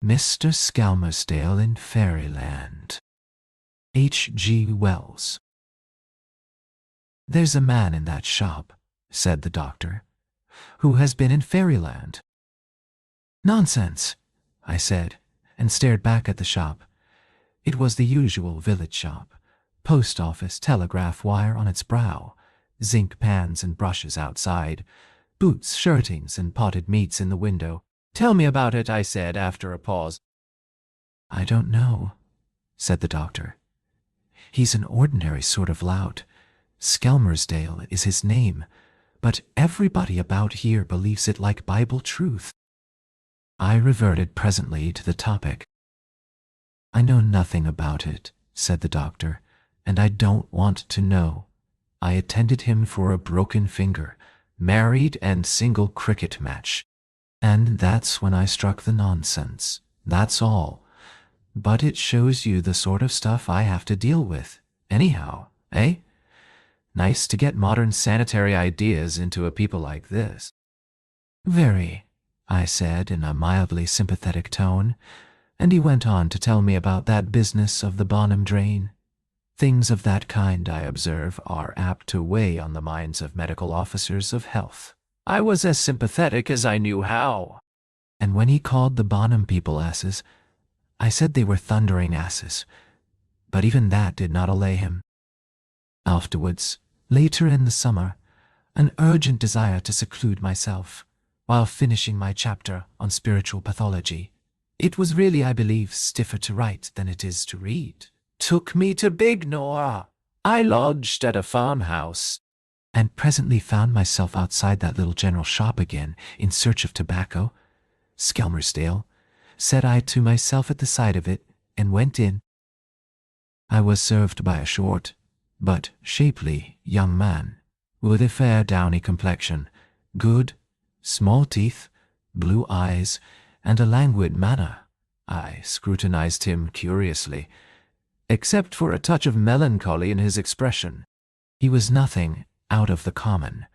Mr. Skelmersdale in Fairyland. H.G. Wells. "There's a man in that shop," said the doctor, "who has been in Fairyland." "Nonsense," I said, and stared back at the shop. It was the usual village shop, post office telegraph wire on its brow, zinc pans and brushes outside, boots, shirtings, and potted meats in the window. "Tell me about it," I said after a pause. "I don't know," said the doctor. "He's an ordinary sort of lout. Skelmersdale is his name, but everybody about here believes it like Bible truth." I reverted presently to the topic. "I know nothing about it," said the doctor, "and I don't want to know. I attended him for a broken finger, married and single cricket match. And that's when I struck the nonsense. That's all. But it shows you the sort of stuff I have to deal with, anyhow, eh? Nice to get modern sanitary ideas into a people like this." "Very," I said in a mildly sympathetic tone, and he went on to tell me about that business of the Bonham drain. Things of that kind, I observe, are apt to weigh on the minds of medical officers of health. I was as sympathetic as I knew how. And when he called the Bonham people asses, I said they were thundering asses, but even that did not allay him. Afterwards, later in the summer, an urgent desire to seclude myself, while finishing my chapter on spiritual pathology, it was really, I believe, stiffer to write than it is to read, took me to Bignor. I lodged at a farmhouse, and presently found myself outside that little general shop again in search of tobacco. "Skelmersdale," said I to myself at the sight of it, and went in. I was served by a short, but shapely young man, with a fair downy complexion, good, small teeth, blue eyes, and a languid manner. I scrutinized him curiously, except for a touch of melancholy in his expression. He was nothing out of the common.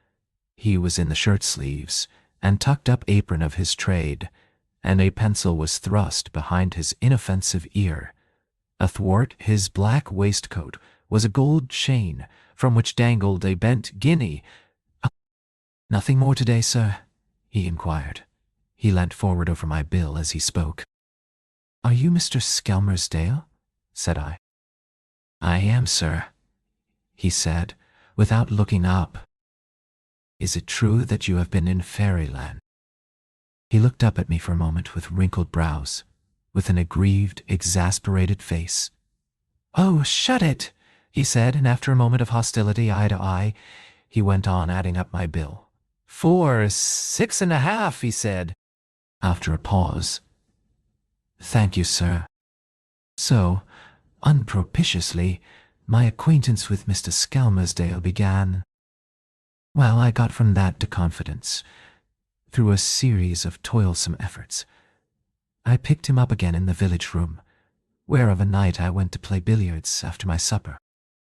He was in the shirt-sleeves and tucked-up apron of his trade, and a pencil was thrust behind his inoffensive ear. Athwart his black waistcoat was a gold chain, from which dangled a bent guinea. "Nothing more today, sir?" he inquired. He leant forward over my bill as he spoke. "Are you Mr. Skelmersdale?" said I. "I am, sir," he said, without looking up. "Is it true that you have been in Fairyland?" He looked up at me for a moment with wrinkled brows, with an aggrieved, exasperated face. "Oh, shut it!" he said, and after a moment of hostility eye to eye, he went on adding up my bill. "For 6.5, he said, after a pause. "Thank you, sir." So, unpropitiously, my acquaintance with Mr. Skelmersdale began. Well, I got from that to confidence, through a series of toilsome efforts. I picked him up again in the village room, where of a night I went to play billiards after my supper,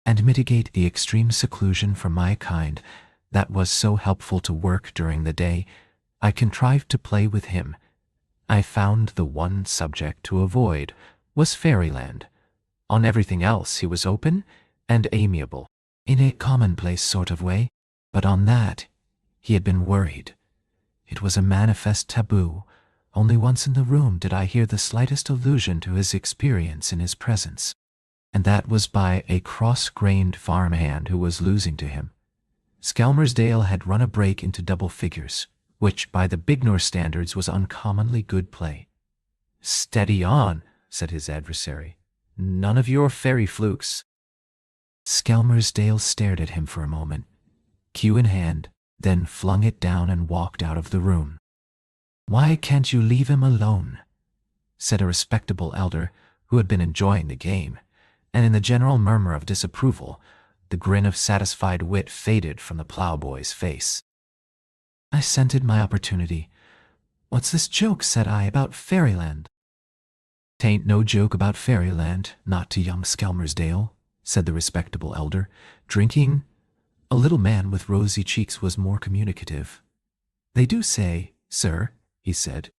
and mitigate the extreme seclusion from my kind that was so helpful to work during the day. I contrived to play with him. I found the one subject to avoid was Fairyland. On everything else he was open and amiable, in a commonplace sort of way, but on that he had been worried. It was a manifest taboo. Only once in the room did I hear the slightest allusion to his experience in his presence, and that was by a cross-grained farmhand who was losing to him. Skelmersdale had run a break into double figures, which by the Bignor standards was uncommonly good play. "Steady on," said his adversary. "None of your fairy flukes." Skelmersdale stared at him for a moment, cue in hand, then flung it down and walked out of the room. "Why can't you leave him alone?" said a respectable elder who had been enjoying the game, and in the general murmur of disapproval, the grin of satisfied wit faded from the ploughboy's face. I scented my opportunity. "What's this joke," said I, "about Fairyland?" "'Tain't no joke about Fairyland, not to young Skelmersdale," said the respectable elder, drinking. A little man with rosy cheeks was more communicative. "They do say, sir," he said,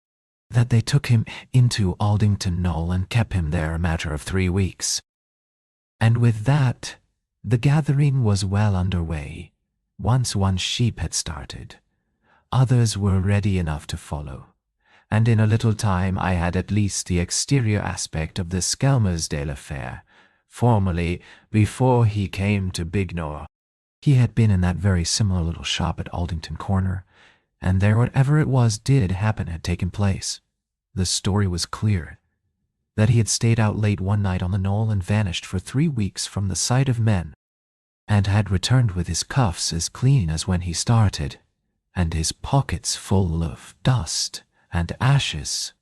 that they took him into Aldington Knoll and kept him there a matter of 3 weeks. And with that, the gathering was well underway. Once one sheep had started, others were ready enough to follow, and in a little time I had at least the exterior aspect of the Skelmersdale affair. Formerly, before he came to Bignor, he had been in that very similar little shop at Aldington Corner, and there whatever it was did happen had taken place. The story was clear, that he had stayed out late one night on the knoll and vanished for 3 weeks from the sight of men, and had returned with his cuffs as clean as when he started, and his pockets full of dust and ashes.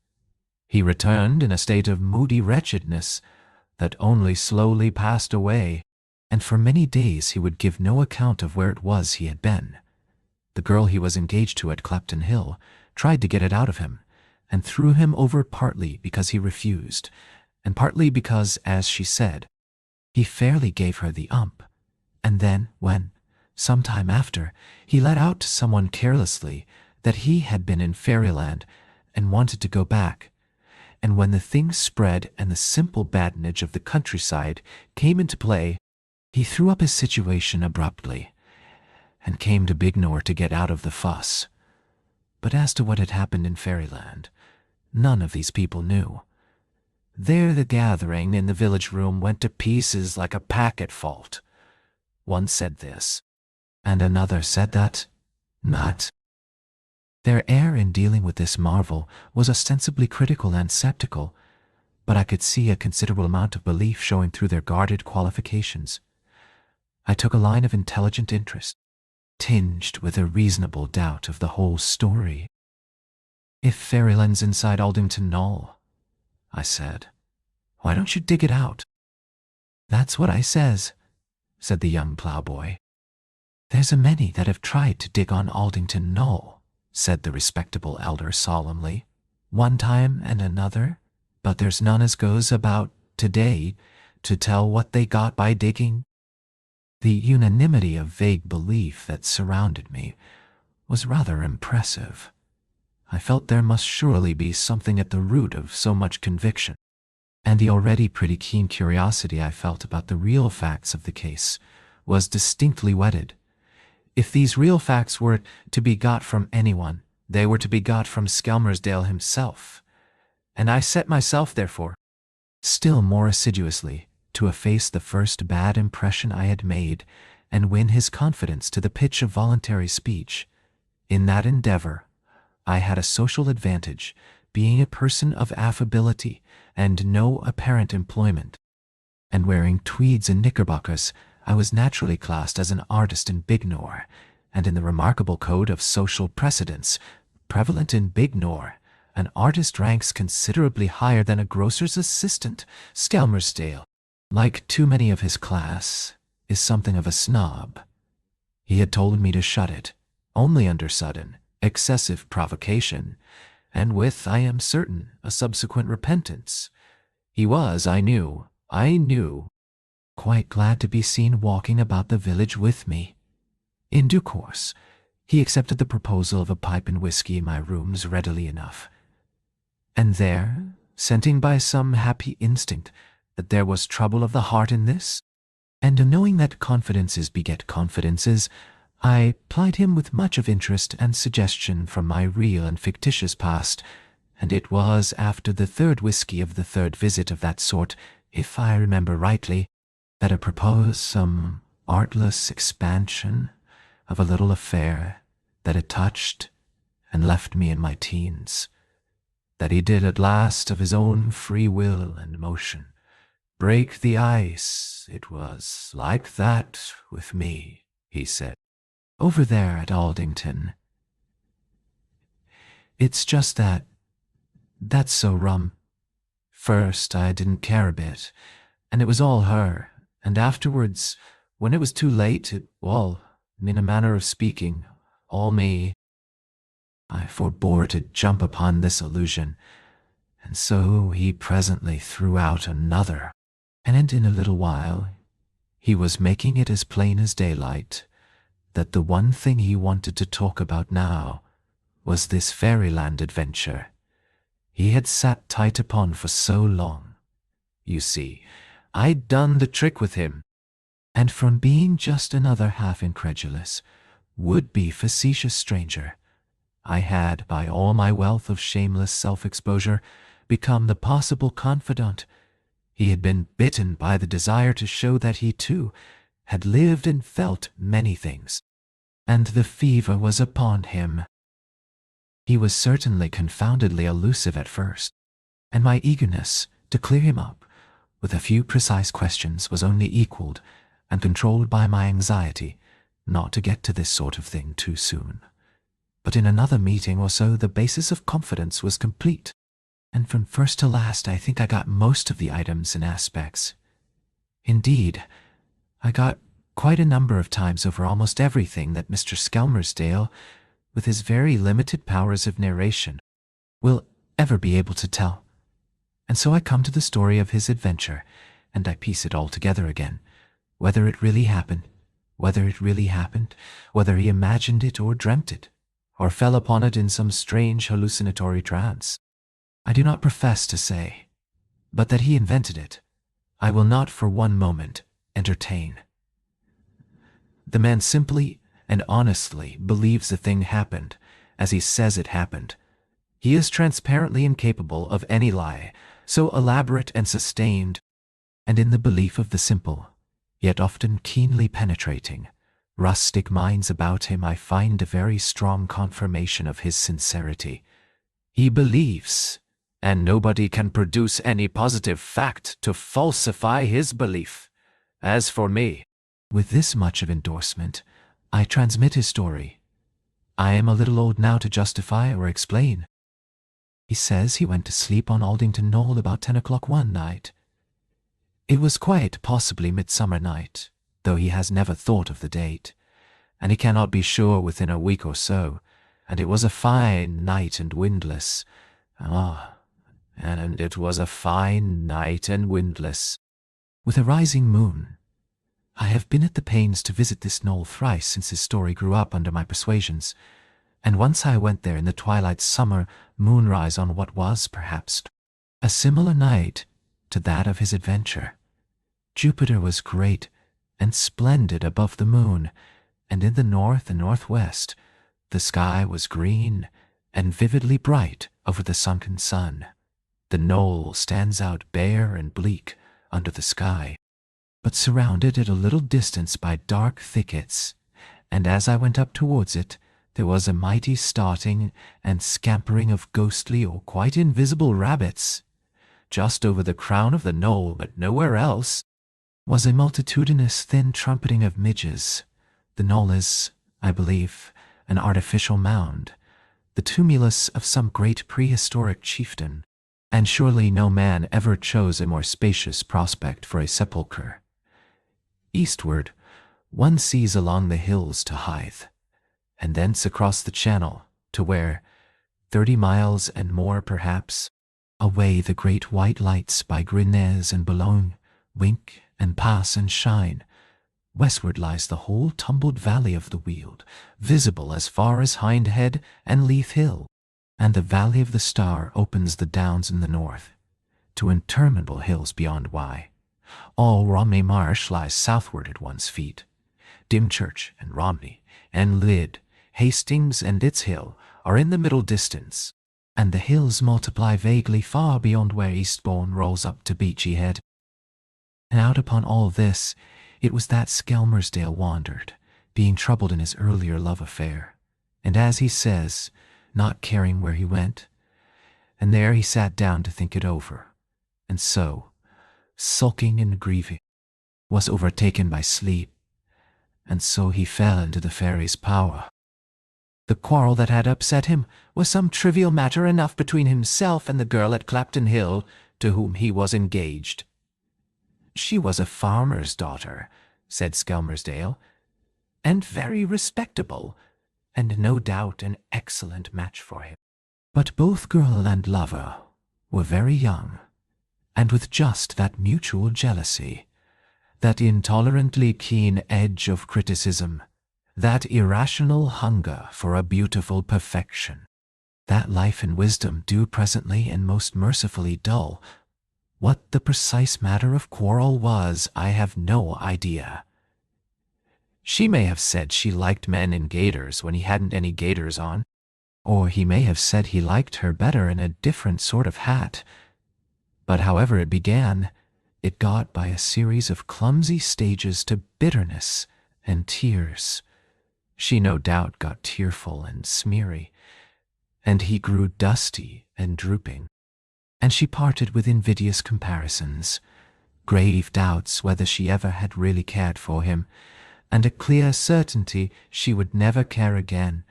He returned in a state of moody wretchedness that only slowly passed away, and for many days he would give no account of where it was he had been. The girl he was engaged to at Clapton Hill tried to get it out of him, and threw him over partly because he refused, and partly because, as she said, he fairly gave her the ump. And then, when, some time after, he let out to someone carelessly that he had been in Fairyland and wanted to go back, and when the thing spread and the simple badinage of the countryside came into play, he threw up his situation abruptly, and came to Bignor to get out of the fuss. But as to what had happened in Fairyland, none of these people knew. There the gathering in the village room went to pieces like a packet fault. One said this, and another said that. Not. Their air in dealing with this marvel was ostensibly critical and sceptical, but I could see a considerable amount of belief showing through their guarded qualifications. I took a line of intelligent interest, tinged with a reasonable doubt of the whole story. "If Fairyland's inside Aldington Knoll," I said, "why don't you dig it out?" "That's what I says," said the young ploughboy. "There's a many that have tried to dig on Aldington Knoll," said the respectable elder solemnly, "one time and another, but there's none as goes about today to tell what they got by digging." The unanimity of vague belief that surrounded me was rather impressive. I felt there must surely be something at the root of so much conviction, and the already pretty keen curiosity I felt about the real facts of the case was distinctly whetted. If these real facts were to be got from anyone, they were to be got from Skelmersdale himself, and I set myself, therefore, still more assiduously to efface the first bad impression I had made and win his confidence to the pitch of voluntary speech. In that endeavor, I had a social advantage, being a person of affability and no apparent employment, and wearing tweeds and knickerbockers, I was naturally classed as an artist in Bignor, and in the remarkable code of social precedence prevalent in Bignor, an artist ranks considerably higher than a grocer's assistant. Skelmersdale, like too many of his class, is something of a snob. He had told me to shut it, only under sudden, excessive provocation, and with, I am certain, a subsequent repentance. He was, I knew, quite glad to be seen walking about the village with me. In due course, he accepted the proposal of a pipe and whiskey in my rooms readily enough, and there, scenting by some happy instinct that there was trouble of the heart in this, and knowing that confidences beget confidences, I plied him with much of interest and suggestion from my real and fictitious past, and it was after the third whiskey of the third visit of that sort, if I remember rightly, that I proposed some artless expansion of a little affair that had touched and left me in my teens, that he did at last of his own free will and motion break the ice. It was like that with me, he said, over there at Aldington. It's just that's so rum. First I didn't care a bit, and it was all her, and afterwards, when it was too late, it all, in a manner of speaking, all me. I forbore to jump upon this illusion, and so he presently threw out another, and in a little while he was making it as plain as daylight that the one thing he wanted to talk about now was this Fairyland adventure. he had sat tight upon for so long. You see, I'd done the trick with him, and from being just another half-incredulous, would-be facetious stranger, I had, by all my wealth of shameless self-exposure, become the possible confidant. He had been bitten by the desire to show that he, too, had lived and felt many things, and the fever was upon him. He was certainly confoundedly elusive at first, and my eagerness to clear him up with a few precise questions was only equalled and controlled by my anxiety not to get to this sort of thing too soon. But in another meeting or so the basis of confidence was complete, and from first to last I think I got most of the items and aspects. Indeed, I got quite a number of times over almost everything that Mr. Skelmersdale, with his very limited powers of narration, will ever be able to tell. And so I come to the story of his adventure, and I piece it all together again, whether it really happened, whether he imagined it or dreamt it, or fell upon it in some strange hallucinatory trance. I do not profess to say, but that he invented it, I will not for one moment entertain. The man simply and honestly believes the thing happened as he says it happened. He is transparently incapable of any lie so elaborate and sustained, and in the belief of the simple, yet often keenly penetrating, rustic minds about him I find a very strong confirmation of his sincerity. He believes, and nobody can produce any positive fact to falsify his belief. As for me, with this much of endorsement, I transmit his story. I am a little old now to justify or explain. He says he went to sleep on Aldington Knoll about 10 o'clock one night. It was quite possibly Midsummer Night, though he has never thought of the date, and he cannot be sure within a week or so, and it was a fine night and windless. And it was a fine night and windless, with a rising moon. I have been at the pains to visit this knoll thrice since his story grew up under my persuasions, and once I went there in the twilight summer moonrise on what was, perhaps, a similar night to that of his adventure. Jupiter was great and splendid above the moon, and in the north and northwest the sky was green and vividly bright over the sunken sun. The knoll stands out bare and bleak under the sky, but surrounded at a little distance by dark thickets, and as I went up towards it, there was a mighty starting and scampering of ghostly or quite invisible rabbits. Just over the crown of the knoll, but nowhere else, was a multitudinous thin trumpeting of midges. The knoll is, I believe, an artificial mound, the tumulus of some great prehistoric chieftain, and surely no man ever chose a more spacious prospect for a sepulchre. Eastward, one sees along the hills to Hythe, and thence across the Channel to where, 30 miles and more perhaps, away the great white lights by Grinnes and Boulogne wink and pass and shine. Westward lies the whole tumbled valley of the Weald, visible as far as Hindhead and Leith Hill, and the valley of the Star opens the downs in the north, to interminable hills beyond Wye. All Romney Marsh lies southward at one's feet. Dymchurch and Romney and Lydd, Hastings and its hill are in the middle distance, and the hills multiply vaguely far beyond where Eastbourne rolls up to Beachy Head. And out upon all this, it was that Skelmersdale wandered, being troubled in his earlier love affair, and as he says, not caring where he went, and there he sat down to think it over, and so, sulking and grieving, was overtaken by sleep, and so he fell into the fairies' power. The quarrel that had upset him was some trivial matter enough between himself and the girl at Clapton Hill to whom he was engaged. She was a farmer's daughter, said Skelmersdale, and very respectable, and no doubt an excellent match for him. But both girl and lover were very young, and with just that mutual jealousy, that intolerantly keen edge of criticism, that irrational hunger for a beautiful perfection, that life and wisdom do presently and most mercifully dull. What the precise matter of quarrel was, I have no idea. She may have said she liked men in gaiters when he hadn't any gaiters on, or he may have said he liked her better in a different sort of hat. But however it began, it got by a series of clumsy stages to bitterness and tears. She no doubt got tearful and smeary, and he grew dusty and drooping, and she parted with invidious comparisons, grave doubts whether she ever had really cared for him, and a clear certainty she would never care again.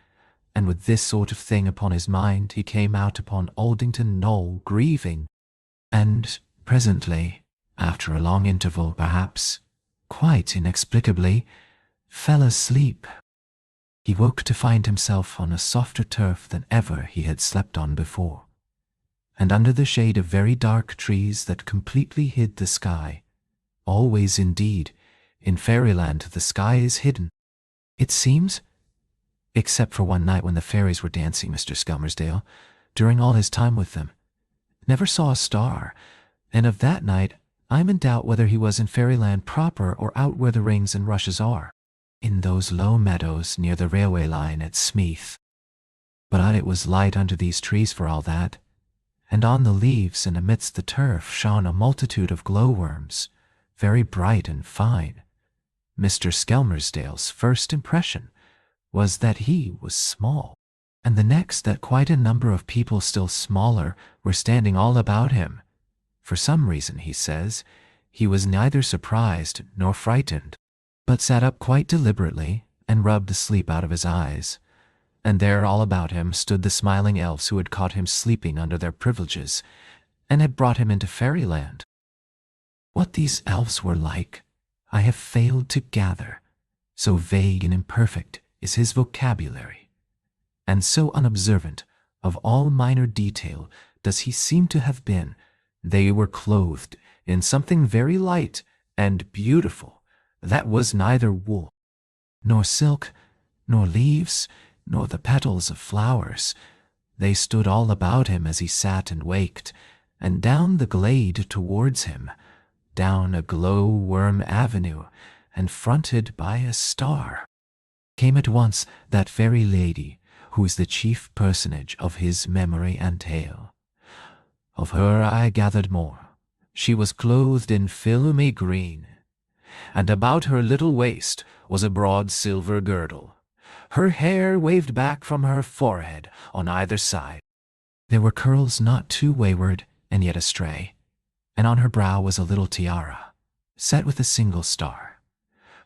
And with this sort of thing upon his mind, he came out upon Aldington Knoll grieving, and presently, after a long interval perhaps, quite inexplicably, fell asleep. He woke to find himself on a softer turf than ever he had slept on before, and under the shade of very dark trees that completely hid the sky. Always, indeed, in Fairyland the sky is hidden, it seems, except for one night when the fairies were dancing. Mr. Skelmersdale, during all his time with them, never saw a star, and of that night I'm in doubt whether he was in Fairyland proper or out where the rings and rushes are, in those low meadows near the railway line at Smeeth. But it was light under these trees for all that, and on the leaves and amidst the turf shone a multitude of glowworms, very bright and fine. Mr. Skelmersdale's first impression was that he was small, and the next that quite a number of people still smaller were standing all about him. For some reason, he says, he was neither surprised nor frightened, but sat up quite deliberately and rubbed the sleep out of his eyes. And there all about him stood the smiling elves who had caught him sleeping under their privileges and had brought him into Fairyland. What these elves were like, I have failed to gather, so vague and imperfect is his vocabulary, and so unobservant of all minor detail does he seem to have been. They were clothed in something very light and beautiful that was neither wool, nor silk, nor leaves, nor the petals of flowers. They stood all about him as he sat and waked, and down the glade towards him, down a glow-worm avenue, and fronted by a star, came at once that fairy lady who is the chief personage of his memory and tale. Of her I gathered more. She was clothed in filmy green, and about her little waist was a broad silver girdle. Her hair waved back from her forehead on either side. There were curls not too wayward and yet astray, and on her brow was a little tiara, set with a single star.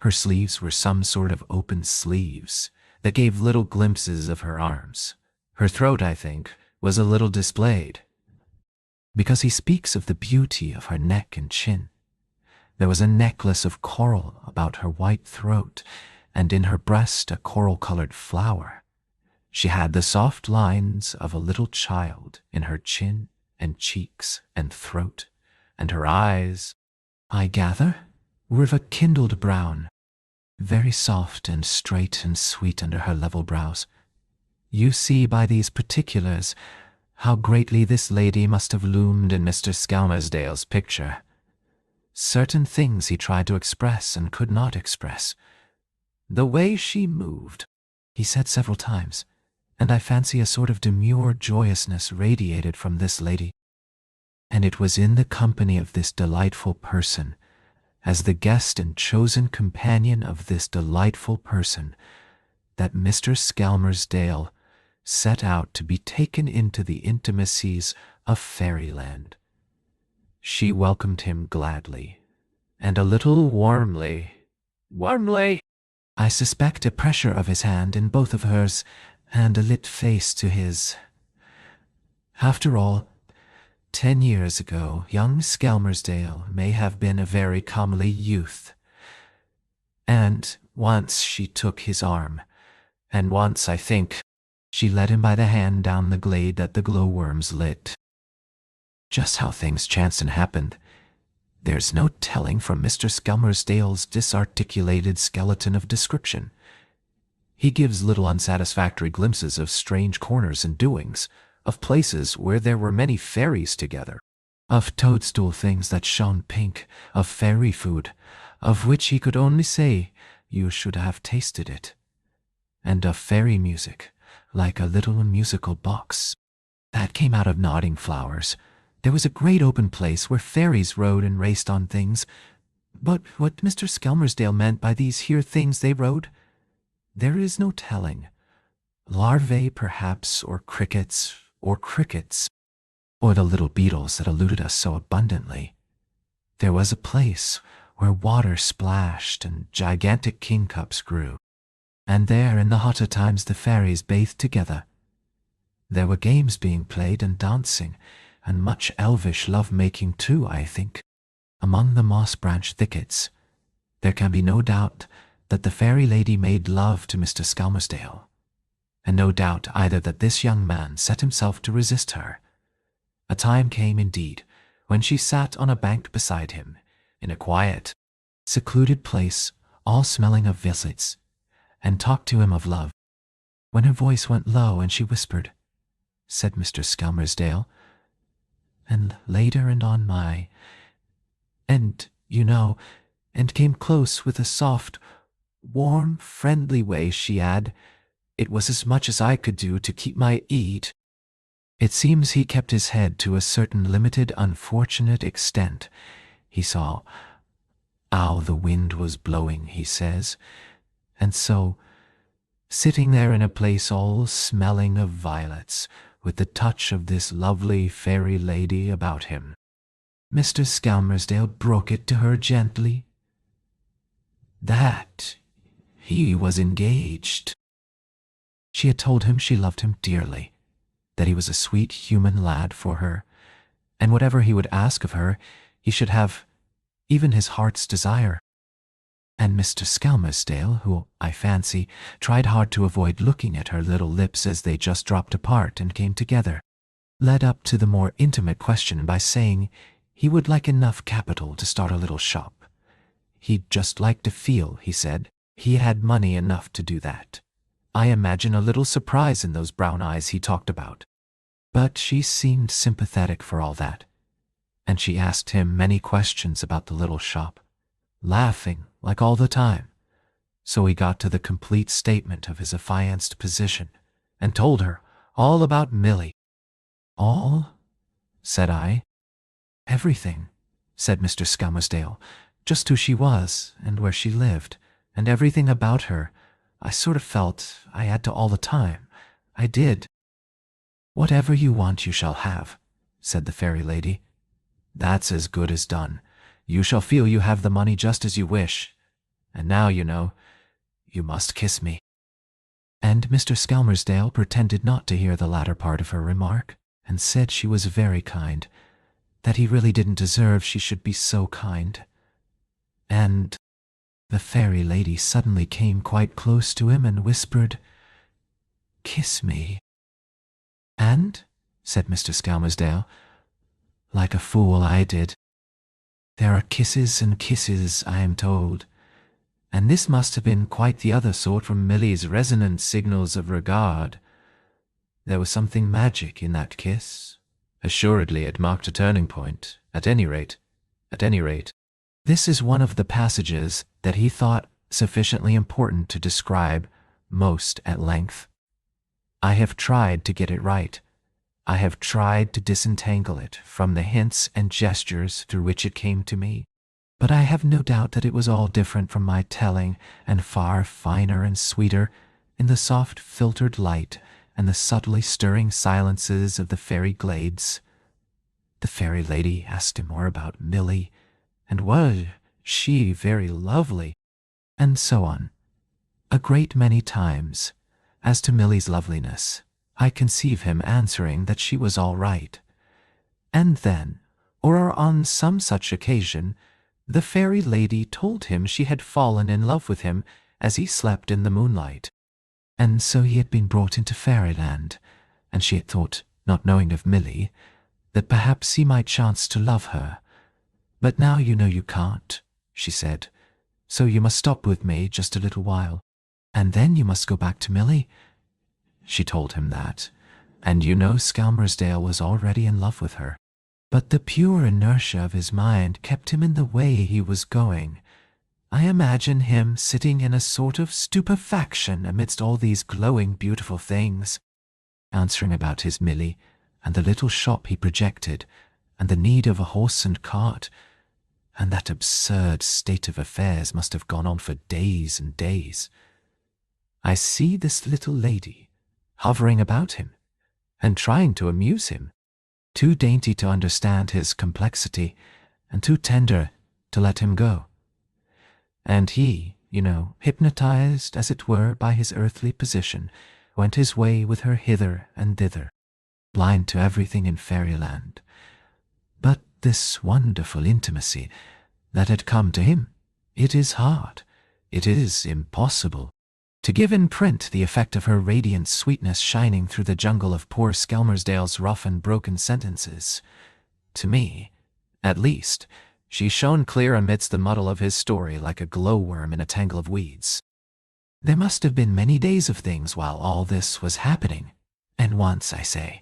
Her sleeves were some sort of open sleeves that gave little glimpses of her arms. Her throat, I think, was a little displayed, because he speaks of the beauty of her neck and chin. There was a necklace of coral about her white throat, and in her breast a coral-colored flower. She had the soft lines of a little child in her chin and cheeks and throat, and her eyes, I gather, were of a kindled brown, very soft and straight and sweet under her level brows. You see by these particulars how greatly this lady must have loomed in Mr. Skelmersdale's picture. Certain things he tried to express and could not express. The way she moved, he said several times, and I fancy a sort of demure joyousness radiated from this lady. And it was in the company of this delightful person, as the guest and chosen companion of this delightful person, that Mr. Skelmersdale set out to be taken into the intimacies of Fairyland. She welcomed him gladly, and a little warmly, I suspect a pressure of his hand in both of hers, and a lit face to his. After all, 10 years ago, young Skelmersdale may have been a very comely youth. And once she took his arm, and once, I think, she led him by the hand down the glade that the glowworms lit. Just how things chanced and happened, there's no telling from Mr. Skelmersdale's disarticulated skeleton of description. He gives little unsatisfactory glimpses of strange corners and doings, of places where there were many fairies together, of toadstool things that shone pink, of fairy food, of which he could only say, "You should have tasted it," and of fairy music, like a little musical box that came out of nodding flowers. There was a great open place where fairies rode and raced on things, but what Mr. Skelmersdale meant by these here things they rode, there is no telling. Larvae, perhaps, or crickets, or the little beetles that eluded us so abundantly. There was a place where water splashed and gigantic kingcups grew, and there in the hotter times the fairies bathed together. There were games being played and dancing, and much elvish love-making too, I think. Among the moss-branch thickets, there can be no doubt that the fairy lady made love to Mr. Skelmersdale, and no doubt either that this young man set himself to resist her. A time came, indeed, when she sat on a bank beside him, in a quiet, secluded place, all smelling of violets, and talked to him of love, when her voice went low and she whispered, said Mr. Skelmersdale, and later and on my, and, you know, and came close with a soft, warm, friendly way, she had. It was as much as I could do to keep my eat. It seems he kept his head to a certain limited, unfortunate extent. He saw how the wind was blowing, he says, and so, sitting there in a place all smelling of violets, with the touch of this lovely fairy lady about him, Mr. Skelmersdale broke it to her gently that he was engaged. She had told him she loved him dearly, that he was a sweet human lad for her, and whatever he would ask of her, he should have, even his heart's desire. And Mr. Skelmersdale, who, I fancy, tried hard to avoid looking at her little lips as they just dropped apart and came together, led up to the more intimate question by saying he would like enough capital to start a little shop. He'd just like to feel, he said, he had money enough to do that. I imagine a little surprise in those brown eyes he talked about. But she seemed sympathetic for all that, and she asked him many questions about the little shop, laughing like all the time. So he got to the complete statement of his affianced position and told her all about Milly. All? Said I. Everything, said Mr. Skelmersdale, just who she was and where she lived, and everything about her. I sort of felt I had to all the time. I did. Whatever you want you shall have, said the fairy lady. That's as good as done. You shall feel you have the money just as you wish. And now, you know, you must kiss me. And Mr. Skelmersdale pretended not to hear the latter part of her remark, and said she was very kind, that he really didn't deserve she should be so kind. And the fairy lady suddenly came quite close to him and whispered, "Kiss me." And, said Mr. Skelmersdale, like a fool I did. There are kisses and kisses, I am told, and this must have been quite the other sort from Milly's resonant signals of regard. There was something magic in that kiss. Assuredly it marked a turning point, at any rate. This is one of the passages that he thought sufficiently important to describe most at length. I have tried to get it right. I have tried to disentangle it from the hints and gestures through which it came to me. But I have no doubt that it was all different from my telling, and far finer and sweeter in the soft filtered light and the subtly stirring silences of the fairy glades. The fairy lady asked him more about Milly, and was she very lovely, and so on. A great many times, as to Milly's loveliness, I conceive him answering that she was all right. And then, or on some such occasion, the fairy lady told him she had fallen in love with him as he slept in the moonlight, and so he had been brought into Fairyland, and she had thought, not knowing of Milly, that perhaps he might chance to love her. But now you know you can't, she said, so you must stop with me just a little while. And then you must go back to Milly. She told him that, and you know Skelmersdale was already in love with her. But the pure inertia of his mind kept him in the way he was going. I imagine him sitting in a sort of stupefaction amidst all these glowing, beautiful things, answering about his Milly, and the little shop he projected, and the need of a horse and cart, and that absurd state of affairs must have gone on for days and days. I see this little lady hovering about him, and trying to amuse him, too dainty to understand his complexity, and too tender to let him go. And he, hypnotized, as it were, by his earthly position, went his way with her hither and thither, blind to everything in Fairyland. But this wonderful intimacy that had come to him, it is hard, it is impossible, to give in print the effect of her radiant sweetness shining through the jungle of poor Skelmersdale's rough and broken sentences. To me, at least, she shone clear amidst the muddle of his story like a glowworm in a tangle of weeds. There must have been many days of things while all this was happening, and once, I say,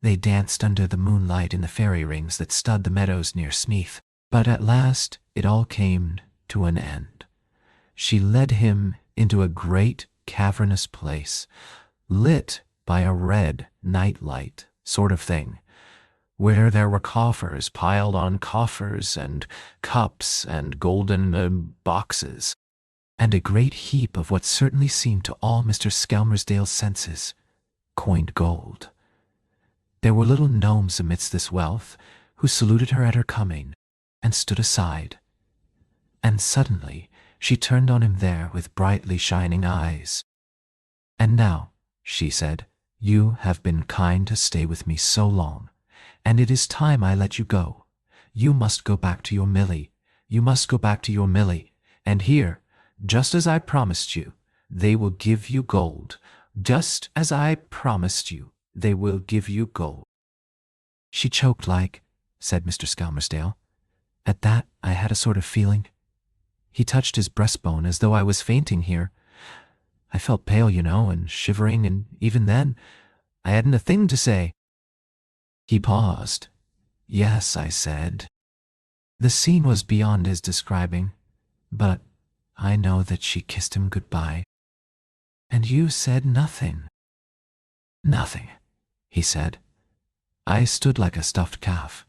they danced under the moonlight in the fairy rings that stud the meadows near Smeeth. But at last it all came to an end. She led him into a great cavernous place, lit by a red night-light sort of thing, where there were coffers piled on coffers and cups and golden boxes, and a great heap of what certainly seemed to all Mr. Skelmersdale's senses coined gold. There were little gnomes amidst this wealth, who saluted her at her coming, and stood aside. And suddenly she turned on him there with brightly shining eyes. "And now," she said, "you have been kind to stay with me so long, and it is time I let you go. You must go back to your Milly. You must go back to your Milly, and here, just as I promised you, they will give you gold. Just as I promised you, they will give you gold." She choked like, said Mr. Skelmersdale. At that I had a sort of feeling. He touched his breastbone as though I was fainting here. I felt pale, and shivering, and even then, I hadn't a thing to say. He paused. "Yes," I said. The scene was beyond his describing, but I know that she kissed him goodbye. "And you said nothing." "Nothing," he said. I stood like a stuffed calf.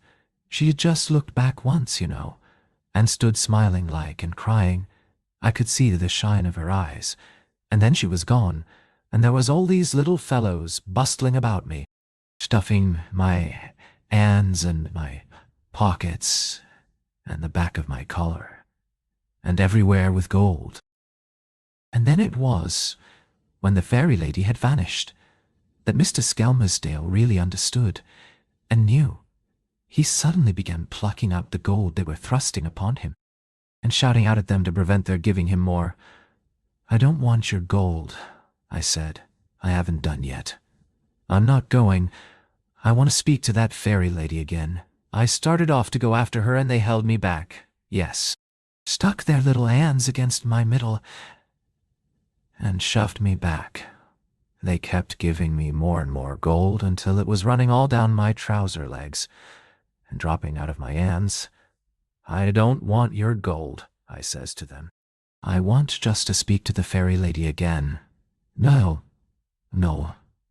She had just looked back once, and stood smiling like and crying. I could see the shine of her eyes. And then she was gone, and there was all these little fellows bustling about me, stuffing my hands and my pockets and the back of my collar, and everywhere with gold. And then it was, when the fairy lady had vanished, that Mr. Skelmersdale really understood and knew. He suddenly began plucking out the gold they were thrusting upon him, and shouting out at them to prevent their giving him more. "I don't want your gold," I said. "I haven't done yet. I'm not going. I want to speak to that fairy lady again. I started off to go after her and they held me back. Yes. Stuck their little hands against my middle and shoved me back. They kept giving me more and more gold until it was running all down my trouser legs and dropping out of my hands. 'I don't want your gold,' I says to them. 'I want just to speak to the fairy lady again.' 'No,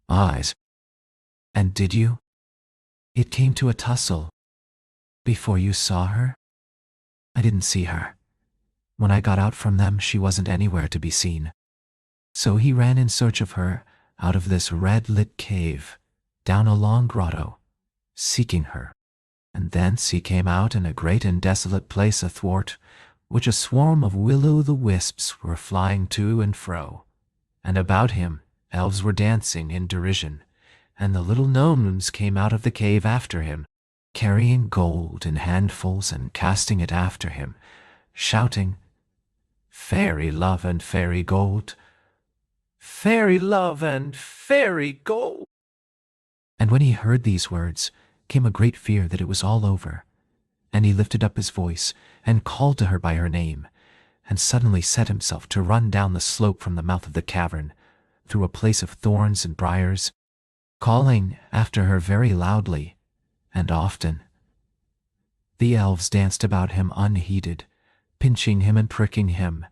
eyes.' 'And did you? It came to a tussle. Before you saw her?' 'I didn't see her. When I got out from them, she wasn't anywhere to be seen. So he ran in search of her out of this red-lit cave, down a long grotto, seeking her. And thence he came out in a great and desolate place athwart which a swarm of will-o'-the-wisps were flying to and fro, and about him elves were dancing in derision, and the little gnomes came out of the cave after him, carrying gold in handfuls and casting it after him, shouting, 'Fairy love and fairy gold! Fairy love and fairy gold!' And when he heard these words, came a great fear that it was all over, and he lifted up his voice and called to her by her name, and suddenly set himself to run down the slope from the mouth of the cavern, through a place of thorns and briars, calling after her very loudly and often. The elves danced about him unheeded, pinching him and pricking him,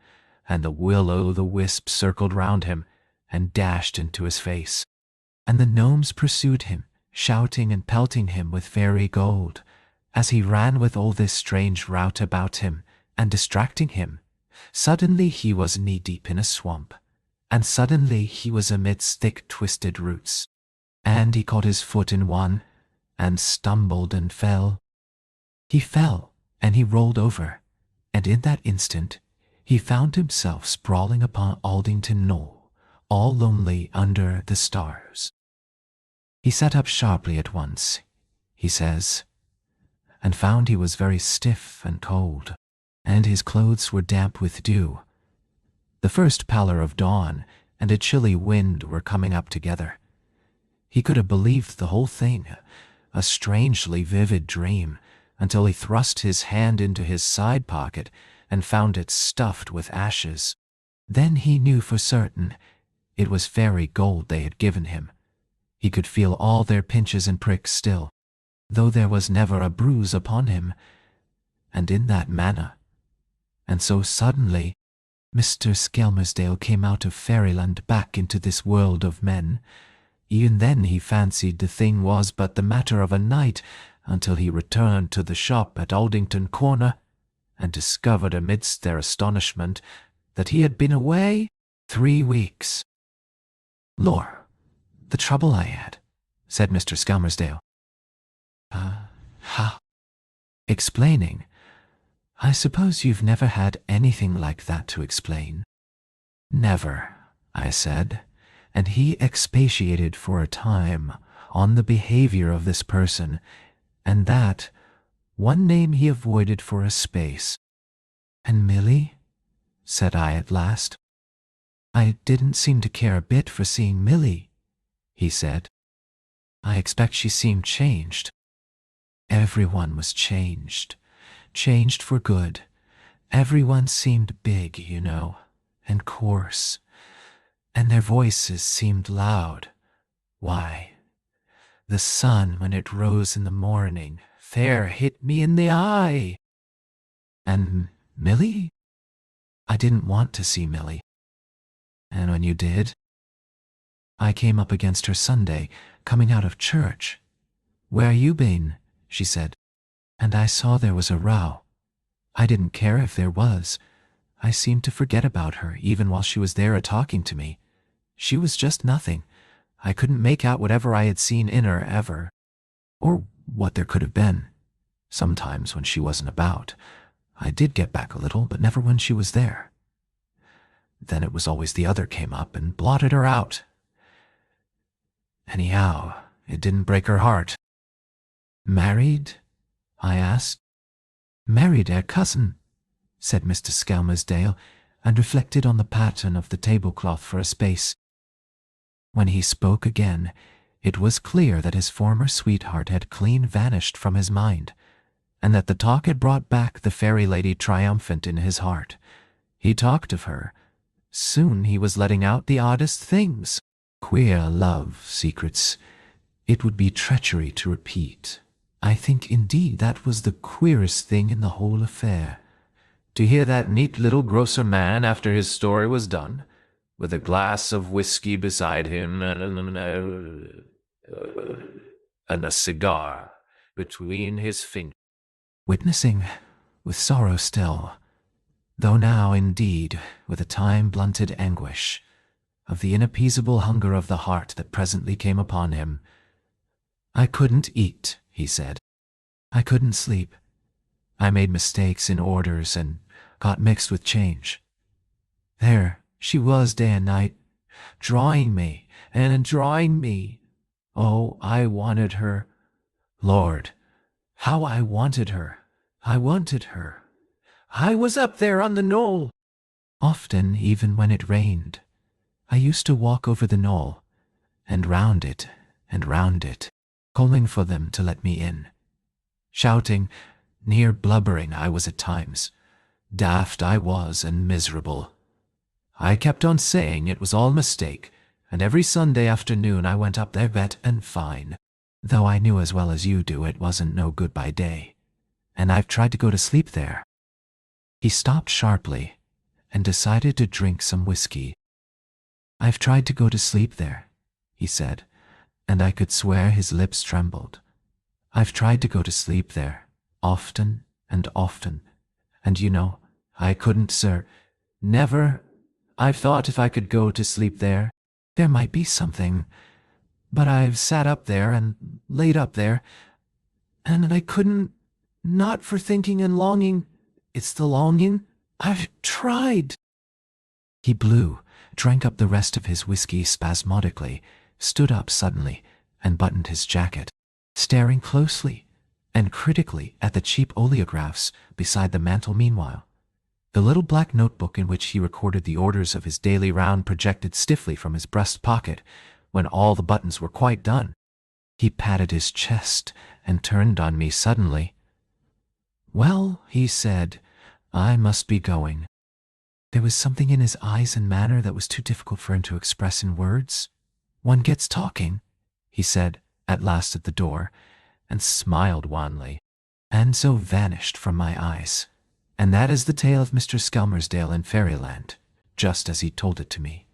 and the will-o'-the-wisp circled round him and dashed into his face. And the gnomes pursued him, shouting and pelting him with fairy gold, as he ran with all this strange rout about him and distracting him. Suddenly he was knee-deep in a swamp, and suddenly he was amidst thick twisted roots, and he caught his foot in one, and stumbled and fell. He fell, and he rolled over, and in that instant he found himself sprawling upon Aldington Knoll, all lonely under the stars. He sat up sharply at once, he says, and found he was very stiff and cold, and his clothes were damp with dew. The first pallor of dawn and a chilly wind were coming up together. He could have believed the whole thing a strangely vivid dream, until he thrust his hand into his side pocket and found it stuffed with ashes. Then he knew for certain it was fairy gold they had given him. He could feel all their pinches and pricks still, though there was never a bruise upon him, and in that manner. And so suddenly Mr. Skelmersdale came out of Fairyland back into this world of men. Even then he fancied the thing was but the matter of a night, until he returned to the shop at Aldington Corner, and discovered amidst their astonishment that he had been away 3 weeks. "Lor, the trouble I had," said Mr. Skelmersdale. How? Explaining. I suppose you've never had anything like that to explain. Never, I said, and he expatiated for a time on the behavior of this person, and that one name he avoided for a space. "And Milly?" said I at last. "I didn't seem to care a bit for seeing Milly," he said. "I expect she seemed changed." Everyone was changed for good. Everyone seemed big, you know, and coarse, and their voices seemed loud. Why, the sun, when it rose in the morning, fair hit me in the eye. And Milly? I didn't want to see Milly. And when you did, I came up against her Sunday, coming out of church. "Where you been?" she said, and I saw there was a row. I didn't care if there was. I seemed to forget about her, even while she was there a-talking to me. She was just nothing. I couldn't make out whatever I had seen in her ever, or what there could have been. Sometimes when she wasn't about, I did get back a little, but never when she was there. Then it was always the other came up and blotted her out. Anyhow, it didn't break her heart. "Married?" I asked. "Married her cousin," said Mr. Skelmersdale, and reflected on the pattern of the tablecloth for a space. When he spoke again, it was clear that his former sweetheart had clean vanished from his mind, and that the talk had brought back the fairy lady triumphant in his heart. He talked of her. Soon he was letting out the oddest things. Queer love secrets. It would be treachery to repeat. I think indeed that was the queerest thing in the whole affair. To hear that neat little grocer man after his story was done, with a glass of whiskey beside him and a cigar between his fingers, witnessing with sorrow still, though now indeed with a time-blunted anguish, of the inappeasable hunger of the heart that presently came upon him. "I couldn't eat," he said. "I couldn't sleep. I made mistakes in orders and got mixed with change. There she was day and night, drawing me and drawing me. Oh, I wanted her. Lord, how I wanted her. I wanted her. I was up there on the knoll." Often, even when it rained, I used to walk over the knoll, and round it, calling for them to let me in. Shouting, near blubbering I was at times, Daft I was and miserable. I kept on saying it was all a mistake, and every Sunday afternoon I went up there wet and fine, though I knew as well as you do it wasn't no good by day, and I've tried to go to sleep there." He stopped sharply and decided to drink some whiskey. "I've tried to go to sleep there," he said, and I could swear his lips trembled. "I've tried to go to sleep there, often and often, and you know, I couldn't, sir. Never. I've thought if I could go to sleep there, there might be something. But I've sat up there and laid up there, and I couldn't, not for thinking and longing. It's the longing. I've tried." He blew, drank up the rest of his whiskey spasmodically, stood up suddenly, and buttoned his jacket, staring closely and critically at the cheap oleographs beside the mantel meanwhile. The little black notebook in which he recorded the orders of his daily round projected stiffly from his breast pocket when all the buttons were quite done. He patted his chest and turned on me suddenly. "Well," he said, "I must be going." There was something in his eyes and manner that was too difficult for him to express in words. "One gets talking," he said at last at the door, and smiled wanly, and so vanished from my eyes. And that is the tale of Mr. Skelmersdale in Fairyland, just as he told it to me.